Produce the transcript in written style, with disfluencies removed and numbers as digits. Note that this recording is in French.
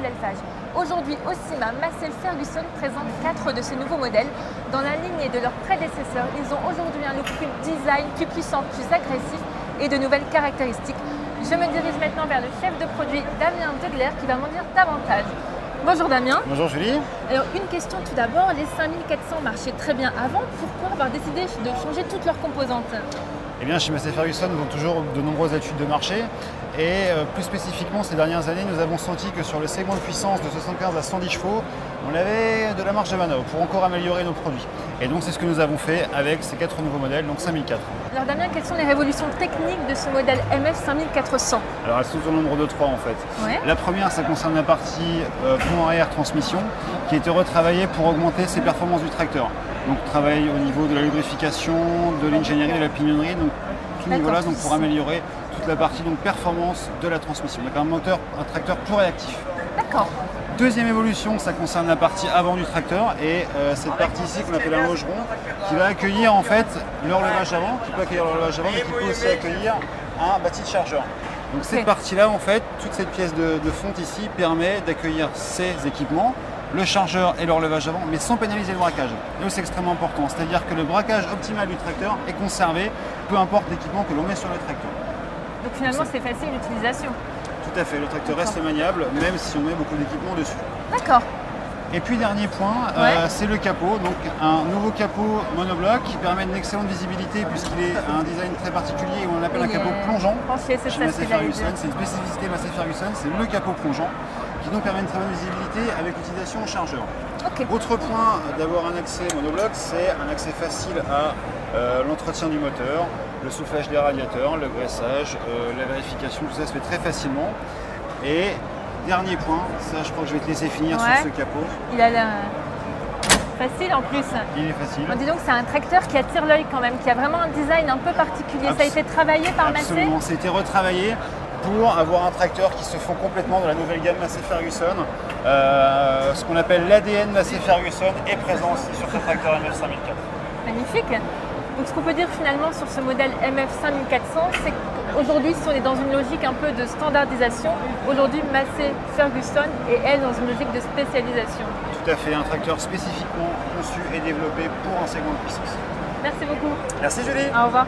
l'Eiffage. Aujourd'hui, Ocima Massey Ferguson présente 4 de ces nouveaux modèles. Dans la lignée de leurs prédécesseurs, ils ont aujourd'hui un look plus design, plus puissant, plus agressif et de nouvelles caractéristiques. Je me dirige maintenant vers le chef de produit Damien Degler qui va m'en dire davantage. Bonjour Damien. Bonjour Julie. Alors une question tout d'abord, les 5400 marchaient très bien avant, pourquoi avoir décidé de changer toutes leurs composantes? Eh bien, chez Massey Ferguson, nous avons toujours de nombreuses études de marché et plus spécifiquement ces dernières années, nous avons senti que sur le segment de puissance de 75 à 110 chevaux, on avait de la marge de manœuvre pour encore améliorer nos produits. Et donc c'est ce que nous avons fait avec ces 4 nouveaux modèles, donc 5400. Alors Damien, quelles sont les révolutions techniques de ce modèle MF 5400? Alors elles sont au nombre de 3 en fait. Ouais. La première, ça concerne la partie pont arrière transmission qui a été retravaillée pour augmenter ses performances du tracteur. Donc travail au niveau de la lubrification, de l'ingénierie, de la pignonnerie, donc tout niveau-là, donc pour améliorer toute la partie donc performance de la transmission. Donc un tracteur plus réactif. D'accord. Deuxième évolution, ça concerne la partie avant du tracteur et cette partie ici qu'on appelle un logeron qui va accueillir en fait l'horloge avant, qui peut accueillir l'horloge avant mais qui peut aussi accueillir un bâti de chargeur. Donc cette partie-là en fait, toute cette pièce de fonte ici permet d'accueillir ces équipements, le chargeur et l'horloge avant, mais sans pénaliser le braquage. Et c'est extrêmement important, c'est-à-dire que le braquage optimal du tracteur est conservé, peu importe l'équipement que l'on met sur le tracteur. Donc finalement c'est facile d'utilisation. Tout à fait, le tracteur reste maniable, même si on met beaucoup d'équipements dessus. D'accord. Et puis dernier point, c'est le capot, donc un nouveau capot monobloc qui permet une excellente visibilité puisqu'il est un design très particulier où on l'appelle un capot plongeant. Penché, c'est chez Massey Ferguson, c'est une spécificité Massey Ferguson, c'est le capot plongeant qui donc permet une très bonne visibilité avec l'utilisation en chargeur. Okay. Autre point d'avoir un accès monobloc, c'est un accès facile à l'entretien du moteur, le soufflage des radiateurs, le graissage, la vérification, tout ça se fait très facilement. Et dernier point, ça je crois que je vais te laisser finir sur ce capot. Il a l'air facile en plus. Il est facile. On dit donc que c'est un tracteur qui attire l'œil quand même, qui a vraiment un design un peu particulier. Ça a été travaillé par Massey? Absolument, ça a été retravaillé pour avoir un tracteur qui se fond complètement dans la nouvelle gamme Massey Ferguson. Ce qu'on appelle l'ADN Massey Ferguson est présent aussi sur ce tracteur MF 5400. Magnifique. Donc ce qu'on peut dire finalement sur ce modèle MF 5400, c'est qu'aujourd'hui, si on est dans une logique un peu de standardisation, aujourd'hui Massey Ferguson est elle dans une logique de spécialisation. Tout à fait, un tracteur spécifiquement conçu et développé pour un segment de puissance. Merci beaucoup. Merci Julie. Au revoir.